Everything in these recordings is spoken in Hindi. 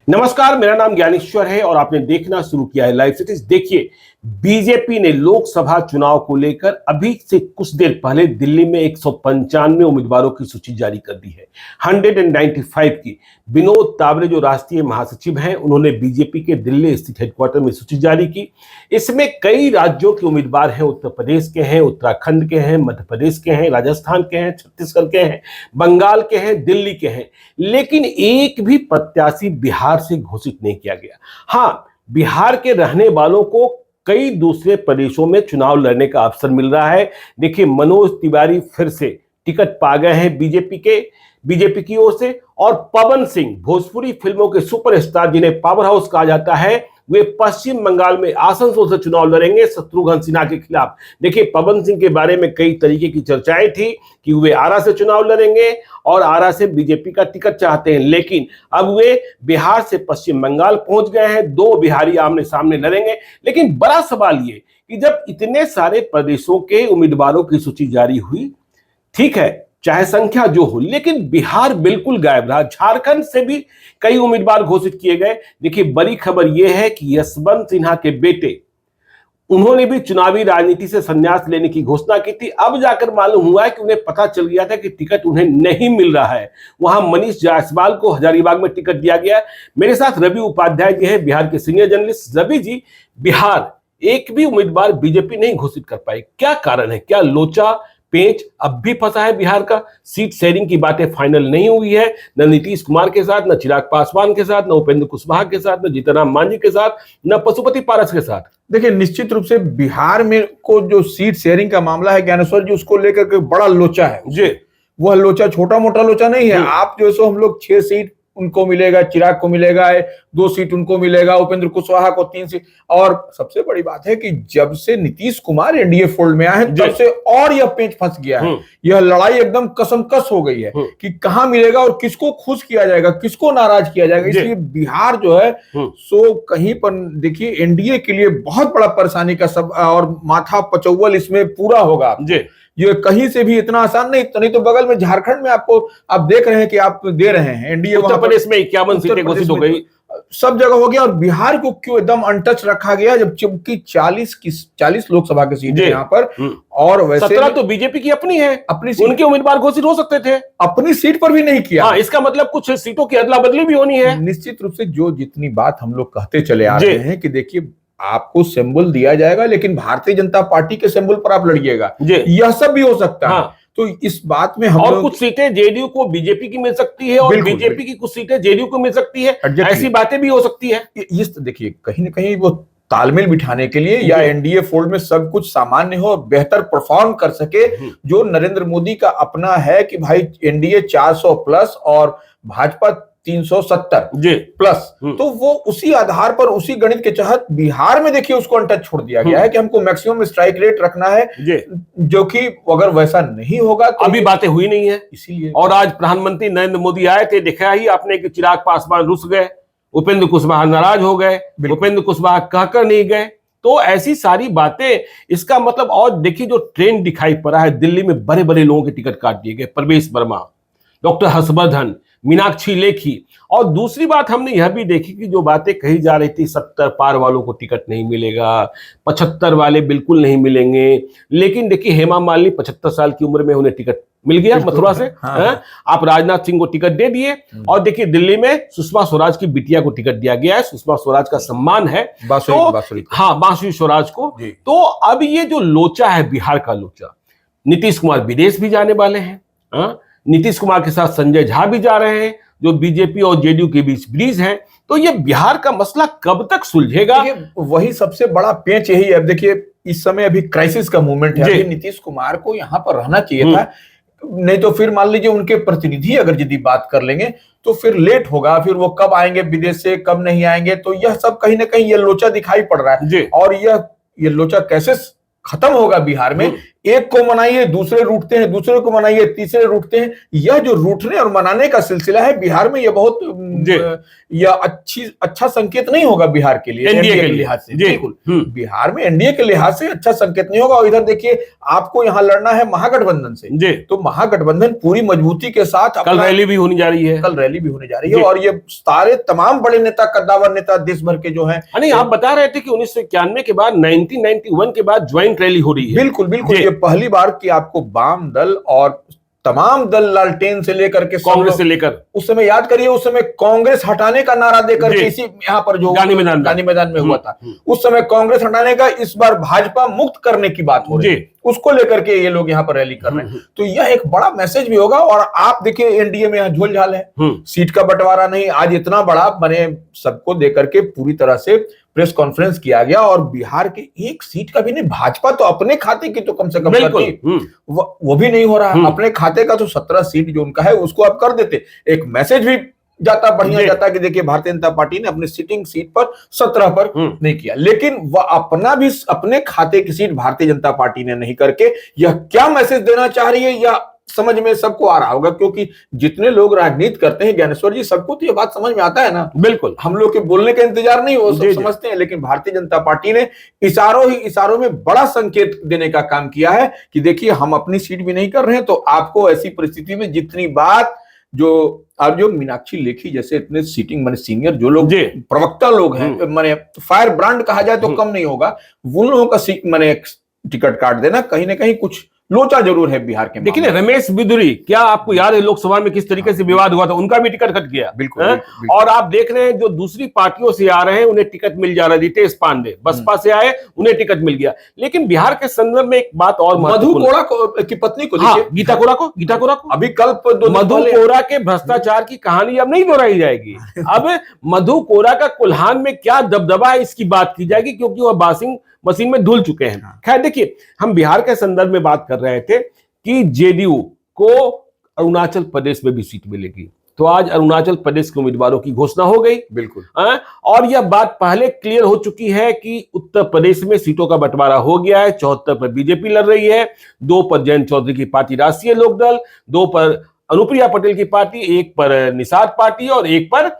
नमस्कार, मेरा नाम ज्ञानेश्वर है और आपने देखना शुरू किया है लाइव सिटीज। देखिए, बीजेपी ने लोकसभा चुनाव को लेकर अभी से कुछ देर पहले दिल्ली में 195 उम्मीदवारों की सूची जारी कर दी है। 195 की। विनोद तावड़े जो राष्ट्रीय महासचिव हैं, उन्होंने बीजेपी के दिल्ली स्थित हेडक्वार्टर में सूची जारी की। इसमें कई राज्यों के उम्मीदवार हैं। उत्तर प्रदेश के हैं, उत्तराखंड के हैं, मध्य प्रदेश के हैं, राजस्थान के हैं, छत्तीसगढ़ के हैं, बंगाल के हैं, दिल्ली के हैं, लेकिन एक भी प्रत्याशी बिहार से घोषित नहीं किया गया। हाँ, बिहार के रहने वालों को कई दूसरे प्रदेशों में चुनाव लड़ने का अवसर मिल रहा है। देखिए, मनोज तिवारी फिर से टिकट पा गए हैं बीजेपी की ओर से, और पवन सिंह भोजपुरी फिल्मों के सुपरस्टार जिन्हें पावर हाउस कहा जाता है, वे पश्चिम बंगाल में आसनसोल से चुनाव लड़ेंगे शत्रुघ्न सिन्हा के खिलाफ। देखिए, पवन सिंह के बारे में कई तरीके की चर्चाएं थी कि वे आरा से चुनाव लड़ेंगे और आरा से बीजेपी का टिकट चाहते हैं, लेकिन अब वे बिहार से पश्चिम बंगाल पहुंच गए हैं। दो बिहारी आमने सामने लड़ेंगे। लेकिन बड़ा सवाल ये कि जब इतने सारे प्रदेशों के उम्मीदवारों की सूची जारी हुई, ठीक है, चाहे संख्या जो हो, लेकिन बिहार बिल्कुल गायब रहा। झारखंड से भी कई उम्मीदवार घोषित किए गए। देखिए, बड़ी खबर यह है कि यशवंत सिन्हा के बेटे, उन्होंने भी चुनावी राजनीति से संन्यास लेने की घोषणा की थी। अब जाकर मालूम हुआ है कि उन्हें पता चल गया था कि टिकट उन्हें नहीं मिल रहा है। वहां मनीष जायसवाल को हजारीबाग में टिकट दिया गया। मेरे साथ रवि उपाध्याय जी हैं, बिहार के सीनियर जर्नलिस्ट। रवि जी, बिहार एक भी उम्मीदवार बीजेपी नहीं घोषित कर पाई, क्या कारण है? क्या लोचा पेंच अब भी फंसा है बिहार का? सीट शेयरिंग की बातें फाइनल नहीं हुई है, न नीतीश कुमार के साथ, न चिराग पासवान के साथ, न उपेंद्र कुशवाहा के साथ, न जीतनराम मांझी के साथ, न पशुपति पारस के साथ। देखिए, निश्चित रूप से बिहार में को जो सीट शेयरिंग का मामला है ज्ञानेश्वर जी, उसको लेकर के बड़ा लोचा है जी। वह लोचा छोटा मोटा लोचा नहीं है। आप जो सो हम लोग 6 सीट उनको मिलेगा, चिराग को मिलेगा 2 सीट उनको मिलेगा, उपेंद्र कुशवाहा को 3 सीट। और सबसे बड़ी बात है कि जब से नीतीश कुमार एनडीए फोल्ड में आए हैं, तब से और यह पेंच फंस गया है। यह लड़ाई एकदम कसमकस हो गई है कि कहां मिलेगा और किसको खुश किया जाएगा, किसको नाराज किया जाएगा। इसलिए बिहार जो है सो कहीं पर देखिए एनडीए के लिए बहुत बड़ा परेशानी का सब और माथा पचौवल इसमें पूरा होगा। ये कहीं से भी इतना आसान नहीं तो बगल में झारखंड में आपको आप देख रहे हैं कि आप दे रहे हैं एनडीए, उत्तर प्रदेश में 51 सीटें घोषित हो गई, सब जगह हो गया। और बिहार को क्यों एकदम अनटच रखा गया, जबकि 40 लोकसभा की सीटें यहाँ पर, और वैसे 17 तो बीजेपी की अपनी है, अपनी उनके उम्मीदवार घोषित हो सकते थे, अपनी सीट पर भी नहीं किया। हाँ, इसका मतलब कुछ सीटों की अदला बदली भी होनी है। निश्चित रूप से जो जितनी बात हम लोग कहते चले आ रहे हैं कि देखिए, आपको सिंबल दिया जाएगा लेकिन भारतीय जनता पार्टी के सिंबल पर आप लड़िएगा, यह सब भी हो सकता है। तो इस बात में हम और कुछ सीटें जेडीयू को बीजेपी की मिल सकती है और बीजेपी की कुछ सीटें जेडीयू को मिल सकती है, ऐसी बातें भी हो सकती है। इस देखिए, कहीं ना कहीं वो तालमेल बिठाने के लिए या एनडीए फोल्ड में सब कुछ सामान्य हो, बेहतर परफॉर्म कर सके, जो नरेंद्र मोदी का अपना है कि भाई एनडीए 400 प्लस और भाजपा 370 प्लस, तो वो उसी आधार पर, उसी गणित के तहत बिहार में देखिए उसको अनटच छोड़ दिया गया है कि हमको मैक्सिमम स्ट्राइक रेट रखना है, जो कि अगर वैसा नहीं होगा तो अभी बातें हुई नहीं है। इसीलिए और आज प्रधानमंत्री नरेंद्र मोदी आए थे, देखा ही आपने कि चिराग पासवान रुस गए, उपेंद्र कुशवाहा नाराज हो गए, उपेंद्र कुशवाहा कहकर नहीं गए। तो ऐसी सारी बातें, इसका मतलब, और देखिए जो ट्रेंड दिखाई पड़ा है, दिल्ली में बड़े बड़े लोगों के टिकट काट दिए गए, प्रवेश वर्मा, डॉक्टर हर्षवर्धन, मीनाक्षी लेखी। और दूसरी बात हमने यह भी देखी कि जो बातें कही जा रही थी, 70 पार वालों को टिकट नहीं मिलेगा, 75 वाले बिल्कुल नहीं मिलेंगे, लेकिन देखिए हेमा मालिनी 75 साल की उम्र में उन्हें टिकट मिल गया मथुरा से। आप राजनाथ सिंह को टिकट दे दिए, और देखिए दिल्ली में सुषमा स्वराज की बिटिया को टिकट दिया गया है। सुषमा स्वराज का सम्मान है, बांसुरी स्वराज को। तो अब ये जो लोचा है, बिहार का लोचा, नीतीश कुमार विदेश भी जाने वाले हैं, नीतीश कुमार के साथ संजय झा भी जा रहे हैं, जो बीजेपी और जेडीयू के बीच ब्रिज है। तो ये बिहार का मसला कब तक सुलझेगा? वही सबसे बड़ा पेंच यही है। अब देखिए, इस समय अभी क्राइसिस का मूवमेंट है, अभी नीतीश कुमार को यहाँ पर रहना चाहिए था, नहीं तो फिर मान लीजिए उनके प्रतिनिधि अगर यदि बात कर लेंगे तो फिर लेट होगा, फिर वो कब आएंगे विदेश से, कब नहीं आएंगे। तो यह सब कहीं ना कहीं ये लोचा दिखाई पड़ रहा है, और यह लोचा कैसे खत्म होगा बिहार में, एक को मनाइए, दूसरे रूठते हैं, दूसरे को मनाइए, तीसरे रूठते हैं। यह जो रूठने और मनाने का सिलसिला है बिहार में, यह बहुत यह अच्छा संकेत नहीं होगा बिहार के लिए, एनडीए के लिहाज से। बिल्कुल बिहार में एनडीए के लिहाज से अच्छा संकेत नहीं होगा। और इधर देखिए, आपको यहाँ लड़ना है महागठबंधन से, तो महागठबंधन पूरी मजबूती के साथ कल रैली भी होने जा रही है, कल रैली भी होने जा रही है। और ये सारे तमाम बड़े नेता, कद्दावर नेता देश भर के जो है। नहीं, आप बता रहे थे कि 1991 के बाद 1991 के बाद ज्वाइंट रैली हो रही है। बिल्कुल बिल्कुल, ये पहली बार कि आपको वाम दल और तमाम दल, लालटेन से लेकर के कांग्रेस से लेकर, उस समय याद करिए, उस समय कांग्रेस हटाने का नारा देकर के इसी यहाँ पर जो गांधी मैदान में हुआ था, उस समय कांग्रेस हटाने का, इस बार भाजपा मुक्त करने की बात हो रही है, उसको लेकर के ये लोग यहाँ पर रैली कर रहे हैं। तो यह एक बड़ा मैसेज भी होगा। और आप देखिए, एनडीए में यहाँ झोलझाल है, सीट का बंटवारा नहीं। आज इतना बड़ा मैंने सबको देकर के पूरी तरह से प्रेस कॉन्फ्रेंस किया गया, और बिहार की एक सीट का भी नहीं। भाजपा तो अपने खाते की तो कम से कम करती, वो भी नहीं हो रहा है। अपने खाते का तो 17 सीट जो उनका है उसको आप कर देते, एक मैसेज भी जाता, बढ़िया जाता कि देखिए भारतीय जनता पार्टी ने अपनी सिटिंग सीट पर 17 पर नहीं किया। लेकिन वह अपना भी अपने खाते की सीट भारतीय जनता पार्टी ने नहीं करके, यह क्या मैसेज देना चाह रही है, या समझ में सबको आ रहा होगा, क्योंकि जितने लोग राजनीति करते हैं ज्ञानेश्वर जी, सबको तो ये बात समझ में आता है ना। बिल्कुल, हम लोग के बोलने का इंतजार नहीं, वो सब समझते हैं। लेकिन भारतीय जनता पार्टी ने इशारों में बड़ा संकेत देने का काम किया है कि देखिए, हम अपनी सीट भी नहीं कर रहे हैं, तो आपको ऐसी परिस्थिति में जितनी बात जो मीनाक्षी लेखी जैसे इतने सीटिंग माने सीनियर जो लोग प्रवक्ता लोग हैं, माने फायर ब्रांड कहा जाए तो कम नहीं होगा, उन लोगों का माने टिकट काट देना कहीं ना कहीं कुछ लोचा जरूर है बिहार के। देखिए रमेश बिदुरी, क्या आपको याद है लोकसभा में किस तरीके से विवाद हुआ था? उनका भी टिकट कट गया। बिल्कुल। और आप देख रहे हैं जो दूसरी पार्टियों से आ रहे हैं उन्हें टिकट मिल जा रहा है। रितेश पांडे बसपा से आए, उन्हें टिकट मिल गया। लेकिन बिहार के संदर्भ में एक बात और, मधु कोड़ा की पत्नी को, गीता कोड़ा को अभी कल मधु कोड़ा के भ्रष्टाचार की कहानी अब नहीं दोहराई जाएगी। अब मधु कोड़ा का कुल्हान में क्या दबदबा है इसकी बात की जाएगी, क्योंकि वह बासिंग मशीन में धुल चुके हैं। खैर देखिए, हम बिहार के संदर्भ में बात कर रहे थे कि जेडीयू को अरुणाचल प्रदेश में भी सीट मिलेगी। तो आज अरुणाचल प्रदेश के उम्मीदवारों की घोषणा हो गई। बिल्कुल। और यह बात पहले क्लियर हो चुकी है कि उत्तर प्रदेश में सीटों का बंटवारा हो गया है। 74 पर बीजेपी लड़ रही है, 2 पर जयंत चौधरी की पार्टी राष्ट्रीय लोकदल, 2 पर अनुप्रिया पटेल की पार्टी, 1 पर निषाद पार्टी और 1 पर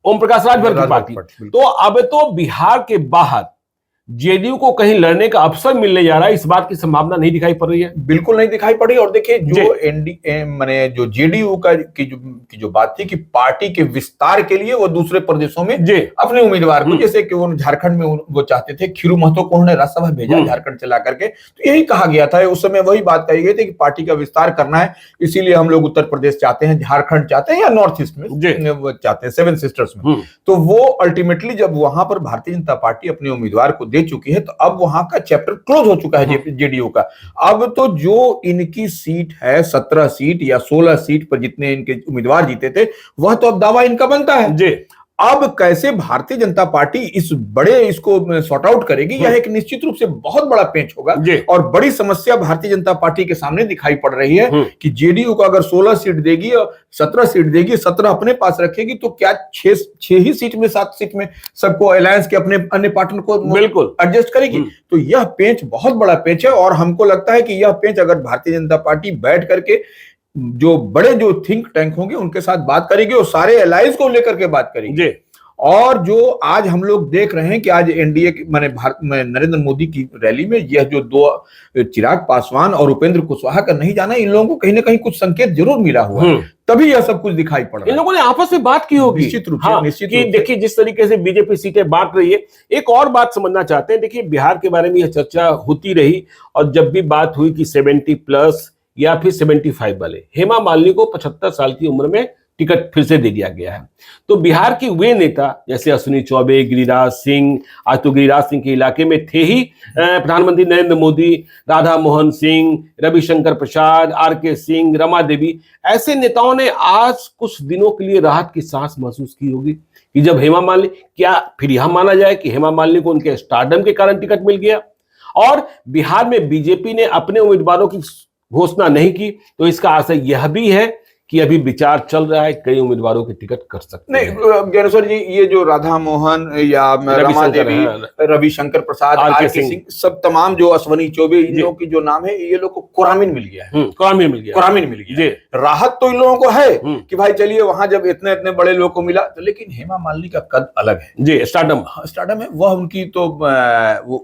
ओम प्रकाश राजभर की पार्टी। तो अब तो बिहार के बाहर जेडीयू को कहीं लड़ने का अवसर मिलने जा रहा है, इस बात की संभावना नहीं दिखाई पड़ रही है। बिल्कुल नहीं दिखाई पड़ी। और देखिए, जो माने जो जेडीयू की जो बात थी कि पार्टी के विस्तार के लिए वो दूसरे प्रदेशों में अपने उम्मीदवार को, जैसे कि वो झारखंड में वो चाहते थे, खीरू महतो को उन्होंने राज्यसभा भेजा झारखंड से ला करके, तो यही कहा गया था उस समय, वही बात कही गई थी कि पार्टी का विस्तार करना है, इसीलिए हम लोग उत्तर प्रदेश चाहते हैं, झारखंड चाहते हैं, या नॉर्थ ईस्ट में चाहते हैं, 7 सिस्टर्स में। तो वो अल्टीमेटली जब वहां पर भारतीय जनता पार्टी अपने उम्मीदवार को दे चुकी है, तो अब वहां का चैप्टर क्लोज हो चुका है जेडीयू का। अब तो जो इनकी सीट है, 17 सीट या 16 सीट पर जितने इनके उम्मीदवार जीते थे, वह तो अब दावा इनका बनता है जी। अब कैसे भारतीय जनता पार्टी इसको सॉर्ट आउट करेगी, यह एक निश्चित रूप से बहुत बड़ा पेंच होगा। और बड़ी समस्या भारतीय जनता पार्टी के सामने दिखाई पड़ रही है कि जेडीयू को अगर 16 सीट देगी और 17 सीट देगी, 17 अपने पास रखेगी, तो क्या 6 ही सीट में, 7 सीट में सबको अलायंस के अपने अन्य पार्टनर को बिल्कुल एडजस्ट करेगी। तो यह पेंच बहुत बड़ा पेंच है। और हमको लगता है कि यह पेंच अगर भारतीय जनता पार्टी बैठ करके जो बड़े जो थिंक टैंक होंगे उनके साथ बात करेगी और सारे अलायंस को लेकर के बात करेगी। और जो आज हम लोग देख रहे हैं कि आज एनडीए माने भारत में नरेंद्र मोदी की रैली में यह जो 2 चिराग पासवान और उपेंद्र कुशवाहा का नहीं जाना, इन लोगों को कहीं ना कहीं कुछ संकेत जरूर मिला हुआ है, तभी यह सब कुछ दिखाई पड़ रहा है। इन लोगों ने आपस में बात की होगी निश्चित रूप से। निश्चित कि देखिए जिस तरीके से बीजेपी सीटें बांट रही है। एक और बात समझना चाहते हैं, देखिए बिहार के बारे में यह चर्चा होती रही, और जब भी बात हुई कि 70+ या फिर 75 वाले, हेमा मालिनी को 75 साल की उम्र में टिकट फिर से दे दिया गया है। तो बिहार के वे नेता जैसे अश्विनी चौबे, गिरिराज सिंह, आज तो गिरिराज सिंह के इलाके में थे ही प्रधानमंत्री नरेंद्र मोदी, राधा मोहन सिंह, रविशंकर प्रसाद, आर.के. सिंह, रमा देवी, ऐसे नेताओं ने आज कुछ दिनों के लिए राहत की सांस महसूस की होगी कि जब हेमा मालिनी, क्या फिर यह माना जाए कि हेमा मालिनी को उनके स्टारडम के कारण टिकट मिल गया? और बिहार में बीजेपी ने अपने उम्मीदवारों की घोषणा नहीं की, तो इसका आशय यह भी है कि अभी विचार चल रहा है कई उम्मीदवारों के टिकट कर सकते हैं? नहीं ज्ञानेश्वर जी, ये जो राधा मोहन या रमा देवी, रविशंकर प्रसाद, आर के सिंह, सब तमाम जो अश्वनी चौबे, इन लोगों की जो नाम है, ये लोग को कुरामीन मिल गया है। कुरामीन मिल गया, कुरामीन मिल गया। राहत तो इन लोगों को है कि भाई चलिए वहां जब इतने इतने बड़े लोग को मिला, तो लेकिन हेमा मालिनी का कद अलग है जी, स्टारडम है वह उनकी, तो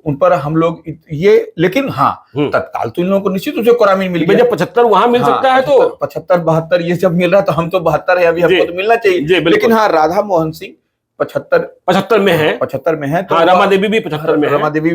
उन पर हम लोग ये, लेकिन हाँ तत्काल तो इन लोगों को निश्चित रूप से कुरामीन मिल गया। जब 75 वहां मिल सकता है तो 75 72 ये सब मिल रहा, तो हम तो 72 है अभी, हमको तो मिलना चाहिए। लेकिन हाँ, राधा मोहन सिंह 75 में है, 75 में है, तो हाँ, रमा देवी भी 75 में है, रमा देवी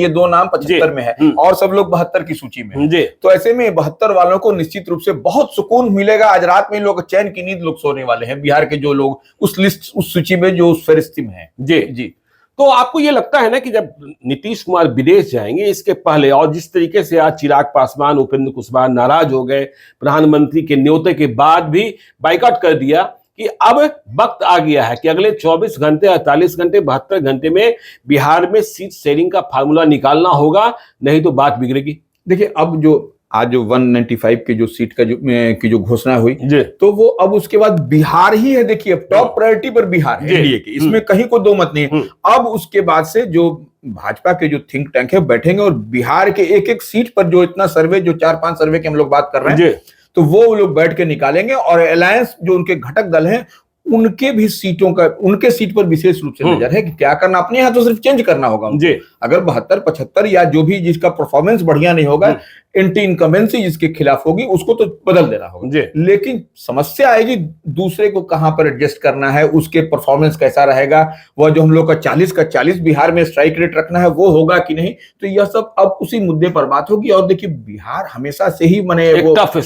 ये दो नाम 75 में है, और सब लोग 72 की सूची में है। तो ऐसे में 72 वालों को निश्चित रूप से बहुत सुकून मिलेगा। आज रात में लोग चैन की नींद लोग सोने वाले हैं, बिहार के जो लोग उस लिस्ट, उस सूची में जो उस फहरिस्त में है। जी। तो आपको ये लगता है ना कि जब नीतीश कुमार विदेश जाएंगे इसके पहले, और जिस तरीके से आज चिराग पासवान, उपेंद्र कुशवाहा नाराज हो गए, प्रधानमंत्री के न्योते के बाद भी बाइकआउट कर दिया, कि अब वक्त आ गया है कि अगले 24 घंटे, 48 घंटे, 72 घंटे में बिहार में सीट शेयरिंग का फार्मूला निकालना होगा, नहीं तो बात बिगड़ेगी। देखिए, अब जो आज जो 195 के जो सीट का जो घोषणा हुई, तो वो अब उसके बाद बिहार ही है। देखिए, अब टॉप प्रायोरिटी पर बिहार है एनडीए की, इसमें कहीं को दो मत नहीं है। अब उसके बाद से जो भाजपा के जो थिंक टैंक है बैठेंगे और बिहार के एक एक सीट पर जो इतना सर्वे, जो 4-5 सर्वे की हम लोग बात कर रहे हैं, तो वो लोग बैठ के निकालेंगे। और अलायंस जो उनके घटक दल हैं, उनके भी सीटों का, उनके सीट पर विशेष रूप से नजर है कि क्या करना। अपने यहाँ तो सिर्फ चेंज करना होगा उनको। अगर 72-75 या जो भी जिसका परफॉर्मेंस बढ़िया नहीं होगा, एंटी इनकम्बेंसी जिसके खिलाफ होगी, उसको तो बदल देना होगा। लेकिन समस्या आएगी दूसरे को कहां पर एडजस्ट करना है, उसके परफॉर्मेंस कैसा रहेगा, वह जो हम लोग का 40 का 40 बिहार में स्ट्राइक रेट रखना है, वो होगा कि नहीं। तो यह सब अब उसी मुद्दे पर बात होगी। और देखिए, बिहार हमेशा से ही माने एक टफ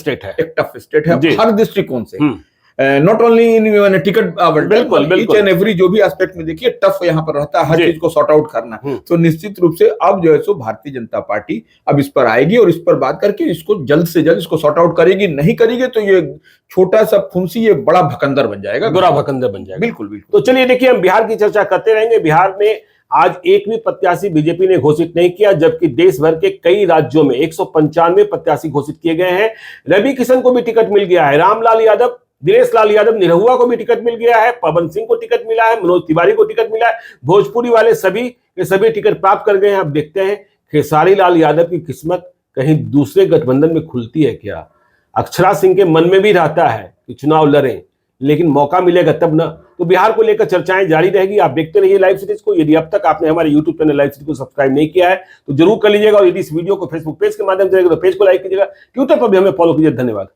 स्टेट है हर दृष्टिकोण से, नॉट ओनली इन टिकट, बिल्कुल ईच एंड एवरी जो भी एस्पेक्ट में देखिए टफ यहाँ पर रहता है, हर चीज को सॉर्ट आउट करना। तो निश्चित रूप से अब जो है सो भारतीय जनता पार्टी अब इस पर आएगी और इस पर बात करके इसको जल्द से जल्द इसको सॉर्ट आउट करेगी। नहीं करेगी तो ये छोटा सा फुंसी ये बड़ा भकंदर बन जाएगा, बुरा भकंदर बन जाएगा। बिल्कुल। तो चलिए देखिए, हम बिहार की चर्चा करते रहेंगे। बिहार में आज एक भी प्रत्याशी बीजेपी ने घोषित नहीं किया, जबकि देश भर के कई राज्यों में 195 प्रत्याशी घोषित किए गए हैं। रवि किशन को भी टिकट मिल गया है, रामलाल यादव, दिनेश लाल यादव निरहुआ को भी टिकट मिल गया है, पवन सिंह को टिकट मिला है, मनोज तिवारी को टिकट मिला है, भोजपुरी वाले सभी के सभी टिकट प्राप्त कर गए हैं। अब देखते हैं खेसारी लाल यादव की किस्मत कहीं दूसरे गठबंधन में खुलती है क्या। अक्षरा सिंह के मन में भी रहता है कि चुनाव लड़ें, लेकिन मौका मिलेगा तब ना। तो बिहार को लेकर चर्चाएं जारी रहेगी। आप देखते रहिए लाइव सिटीज को। यदि अब तक आपने हमारे यूट्यूब चैनल लाइव सिटी को सब्सक्राइब नहीं किया है तो जरूर कर लीजिएगा, और यदि इस वीडियो को फेसबुक पेज के माध्यम से तो पेज को लाइक कीजिएगा, ट्विटर पर भी हमें फॉलो कीजिए। धन्यवाद।